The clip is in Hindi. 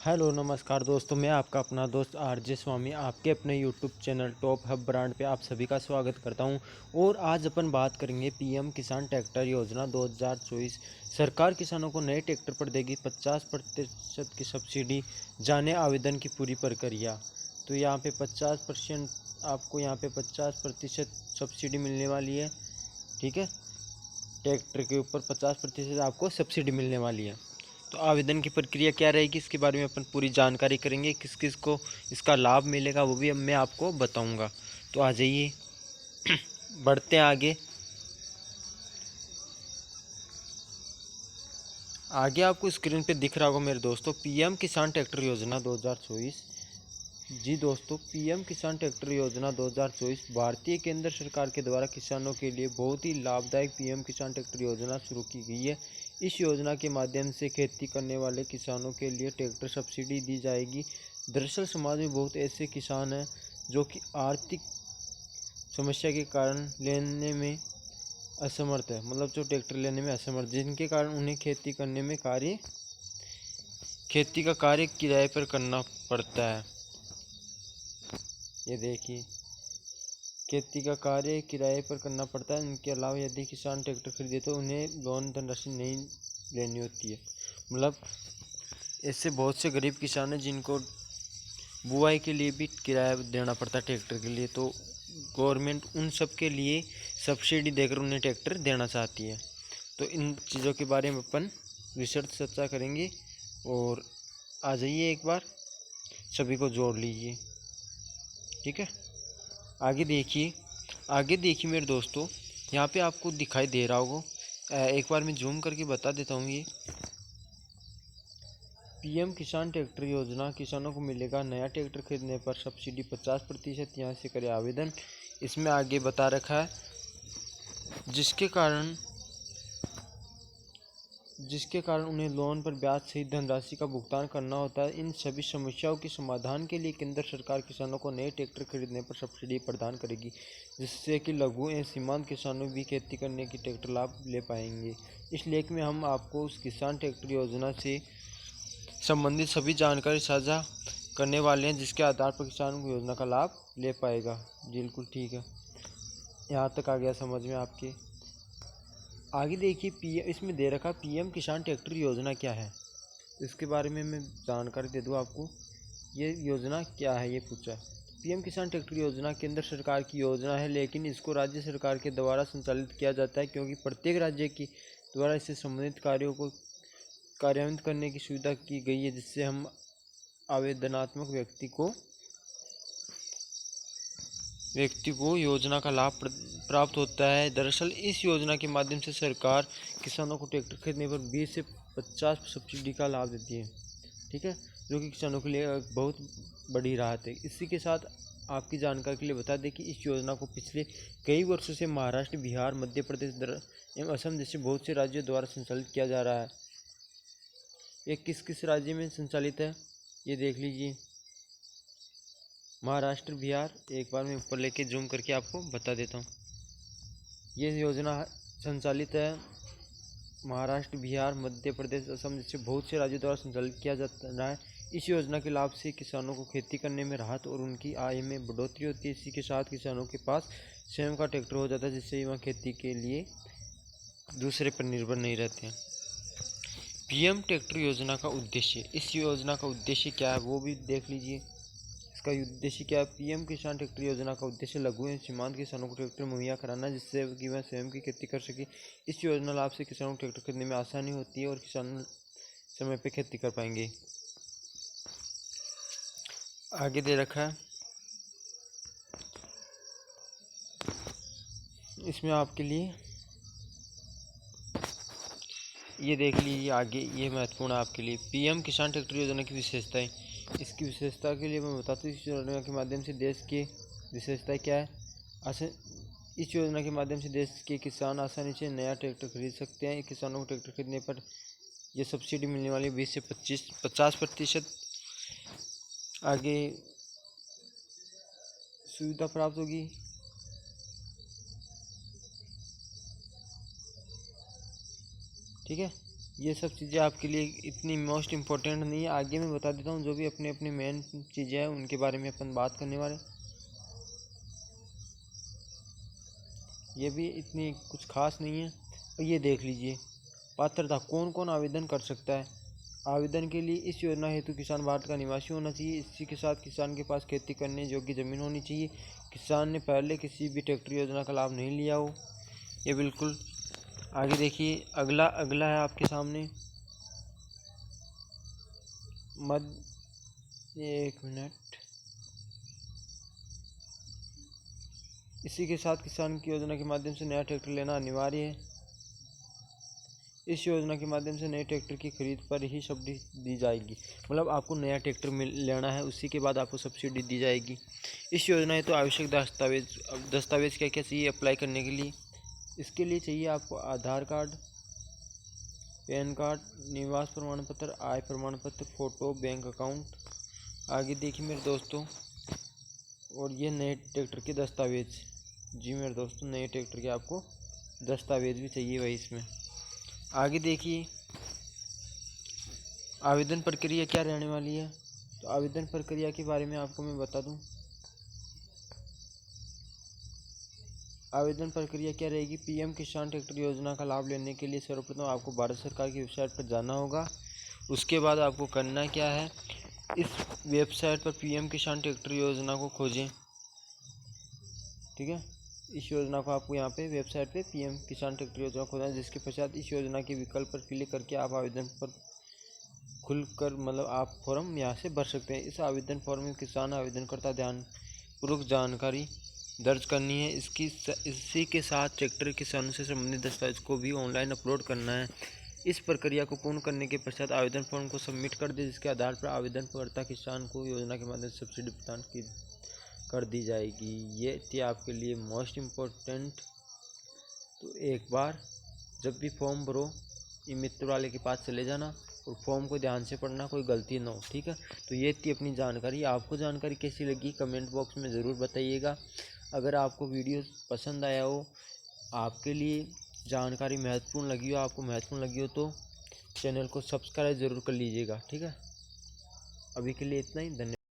हेलो नमस्कार दोस्तों, मैं आपका अपना दोस्त आरजे स्वामी आपके अपने YouTube channel top hub brand पे आप सभी का स्वागत करता हूं। और आज अपन बात करेंगे पीएम किसान ट्रैक्टर योजना 2024। सरकार किसानों को नए ट्रैक्टर पर देगी 50% की सब्सिडी। जाने आवेदन की पूरी प्रक्रिया। तो यहाँ पे 50% आपको यहाँ पे 50% सब्सिडी मिलने वाली है। ठीक है, ट्रैक्टर के ऊपर 50% आपको सब्सिडी मिलने वाली है। तो आवेदन की प्रक्रिया क्या रहेगी, इसके बारे में अपन पूरी जानकारी करेंगे। किस किस को इसका लाभ मिलेगा वो भी अब मैं आपको बताऊंगा। तो आ जाइए बढ़ते हैं आगे। आगे आपको स्क्रीन पे दिख रहा होगा मेरे दोस्तों, पीएम किसान ट्रैक्टर योजना 2024। जी दोस्तों, पीएम किसान ट्रैक्टर योजना 2024 भारतीय केंद्र सरकार के द्वारा किसानों के लिए बहुत ही लाभदायक पीएम किसान ट्रैक्टर योजना शुरू की गई है। इस योजना के माध्यम से खेती करने वाले किसानों के लिए ट्रैक्टर सब्सिडी दी जाएगी। दरअसल समाज में बहुत ऐसे किसान हैं जो कि आर्थिक समस्या के कारण लेने में असमर्थ है, मतलब जो ट्रैक्टर लेने में असमर्थ, जिनके कारण उन्हें खेती का कार्य किराए पर करना पड़ता है। ये देखिए, खेती का कार्य किराए पर करना पड़ता है। इनके अलावा यदि किसान ट्रैक्टर खरीदे तो उन्हें लोन धनराशि नहीं लेनी होती है। मतलब ऐसे बहुत से गरीब किसान हैं जिनको बुआई के लिए भी किराया देना पड़ता है ट्रैक्टर के लिए। तो गवर्नमेंट उन सब के लिए सब्सिडी देकर उन्हें ट्रैक्टर देना चाहती है। तो इन चीज़ों के बारे में अपन रिसर्च चर्चा करेंगे। और आ जाइए, एक बार सभी को जोड़ लीजिए। ठीक है, आगे देखिए मेरे दोस्तों, यहाँ पे आपको दिखाई दे रहा होगा। एक बार मैं जूम करके बता देता हूँ। ये पीएम किसान ट्रैक्टर योजना, किसानों को मिलेगा नया ट्रैक्टर खरीदने पर सब्सिडी 50%। यहाँ से करें आवेदन। इसमें आगे बता रखा है जिसके कारण उन्हें लोन पर ब्याज सहित धनराशि का भुगतान करना होता है। इन सभी समस्याओं के समाधान के लिए केंद्र सरकार किसानों को नए ट्रैक्टर खरीदने पर सब्सिडी प्रदान करेगी, जिससे कि लघु एवं सीमांत किसानों भी खेती करने की ट्रैक्टर लाभ ले पाएंगे। इस लेख में हम आपको उस किसान ट्रैक्टर योजना से संबंधित सभी जानकारी साझा करने वाले हैं, जिसके आधार पर किसान को योजना का लाभ ले पाएगा। बिल्कुल ठीक है, यहाँ तक आ गया समझ में आपके। आगे देखिए, पीएम इसमें दे रखा पीएम किसान ट्रैक्टर योजना क्या है, इसके बारे में मैं जानकारी दे दूँ आपको। ये योजना क्या है ये पूछा। पीएम किसान ट्रैक्टर योजना केंद्र सरकार की योजना है, लेकिन इसको राज्य सरकार के द्वारा संचालित किया जाता है, क्योंकि प्रत्येक राज्य की द्वारा इससे संबंधित कार्यों को कार्यान्वित करने की सुविधा की गई है, जिससे हम आवेदनात्मक व्यक्ति को योजना का लाभ प्राप्त होता है। दरअसल इस योजना के माध्यम से सरकार किसानों को ट्रैक्टर खरीदने पर 20 से 50 सब्सिडी का लाभ देती है। ठीक है, जो कि किसानों के लिए बहुत बड़ी राहत है। इसी के साथ आपकी जानकारी के लिए बता दें कि इस योजना को पिछले कई वर्षों से महाराष्ट्र, बिहार, मध्य प्रदेश एवं असम जैसे बहुत से राज्यों द्वारा संचालित किया जा रहा है। ये किस किस राज्य में संचालित है ये देख लीजिए। महाराष्ट्र, बिहार, एक बार मैं ऊपर लेके जूम करके आपको बता देता हूँ। ये योजना संचालित है महाराष्ट्र, बिहार, मध्य प्रदेश, असम जैसे बहुत से राज्यों द्वारा संचालित किया जा रहा है। इस योजना के लाभ से किसानों को खेती करने में राहत और उनकी आय में बढ़ोतरी होती है। इसी के साथ किसानों के पास स्वयं का ट्रैक्टर हो जाता है, जिससे वह खेती के लिए दूसरे पर निर्भर नहीं रहते हैं। पीएम ट्रैक्टर योजना का उद्देश्य, इस योजना का उद्देश्य क्या है वो भी देख लीजिए। इसका उद्देश्य क्या है? पीएम किसान ट्रैक्टर योजना का उद्देश्य लघु एवं सीमांत किसानों को ट्रैक्टर मुहैया कराना, जिससे कि वह स्वयं की खेती कर सके। इस योजना लाभ से किसानों को ट्रैक्टर खरीदने में आसानी होती है और किसान समय पर खेती कर पाएंगे। आगे दे रखा है इसमें आपके लिए, ये देख लीजिए आगे, ये महत्वपूर्ण है आपके लिए। पीएम किसान ट्रैक्टर योजना की विशेषताएं। इसकी विशेषता के लिए मैं बताता हूँ, इस योजना के माध्यम से देश की विशेषताएं क्या है। इस योजना के माध्यम से देश के किसान आसानी से नया ट्रैक्टर खरीद सकते हैं। किसानों को ट्रैक्टर खरीदने पर यह सब्सिडी मिलने वाली 20 से 50% आगे सुविधा प्राप्त होगी। ठीक है, ये सब चीज़ें आपके लिए इतनी मोस्ट इम्पोर्टेंट नहीं है, आगे मैं बता देता हूँ जो भी अपने अपने मेन चीज़ें हैं उनके बारे में अपन बात करने वाले। ये भी इतनी कुछ खास नहीं है। और ये देख लीजिए, पात्रता कौन कौन आवेदन कर सकता है। आवेदन के लिए इस योजना हेतु किसान भारत का निवासी होना चाहिए। इसी के साथ किसान के पास खेती करने योग्य ज़मीन होनी चाहिए। किसान ने पहले किसी भी ट्रैक्टर योजना का लाभ नहीं लिया हो, ये बिल्कुल। आगे देखिए, अगला अगला है आपके सामने एक मिनट। इसी के साथ किसान की योजना के माध्यम से नया ट्रैक्टर लेना अनिवार्य है। इस योजना के माध्यम से नए ट्रैक्टर की खरीद पर ही सब्सिडी दी जाएगी। मतलब आपको नया ट्रैक्टर लेना है, उसी के बाद आपको सब्सिडी दी जाएगी। इस योजना है तो आवश्यक दस्तावेज क्या क्या चाहिए अप्लाई करने के लिए। इसके लिए चाहिए आपको आधार कार्ड, पैन कार्ड, निवास प्रमाण पत्र, आय प्रमाण पत्र, फ़ोटो, बैंक अकाउंट। आगे देखिए मेरे दोस्तों, और ये नए ट्रैक्टर के दस्तावेज। जी मेरे दोस्तों, नए ट्रैक्टर के आपको दस्तावेज भी चाहिए वही इसमें। आगे देखिए, आवेदन प्रक्रिया क्या रहने वाली है। तो आवेदन प्रक्रिया के बारे में आपको मैं बता दूं। आवेदन प्रक्रिया क्या रहेगी। पीएम किसान ट्रैक्टर योजना का लाभ लेने के लिए सर्वप्रथम आपको भारत सरकार की वेबसाइट पर जाना होगा। उसके बाद आपको करना क्या है, इस वेबसाइट पर पीएम किसान ट्रैक्टर योजना को खोजें। ठीक है, इस योजना को आपको यहाँ पे वेबसाइट पे पीएम किसान ट्रैक्टर योजना खोजना है, जिसके पश्चात इस योजना के विकल्प पर क्लिक करके आप आवेदन पर खुलकर मतलब आप फॉर्म यहाँ से भर सकते हैं। इस आवेदन फॉर्म में किसान आवेदनकर्ता ध्यानपूर्वक जानकारी दर्ज करनी है। इसी के साथ ट्रैक्टर किसानों से संबंधित दस्तावेज को भी ऑनलाइन अपलोड करना है। इस प्रक्रिया को पूर्ण करने के पश्चात आवेदन फॉर्म को सबमिट कर दे, जिसके आधार पर आवेदनकर्ता किसान को योजना के माध्यम से सब्सिडी प्रदान कर दी जाएगी। ये थी आपके लिए मोस्ट इम्पोर्टेंट। तो एक बार जब भी फॉर्म भरो, ई मित्र वाले के पास चले जाना और फॉर्म को ध्यान से पढ़ना, कोई गलती ना हो। ठीक है, तो ये थी अपनी जानकारी। आपको जानकारी कैसी लगी कमेंट बॉक्स में ज़रूर बताइएगा। अगर आपको वीडियो पसंद आया हो, आपके लिए जानकारी महत्वपूर्ण लगी हो, आपको महत्वपूर्ण लगी हो, तो चैनल को सब्सक्राइब ज़रूर कर लीजिएगा। ठीक है, अभी के लिए इतना ही। धन्यवाद।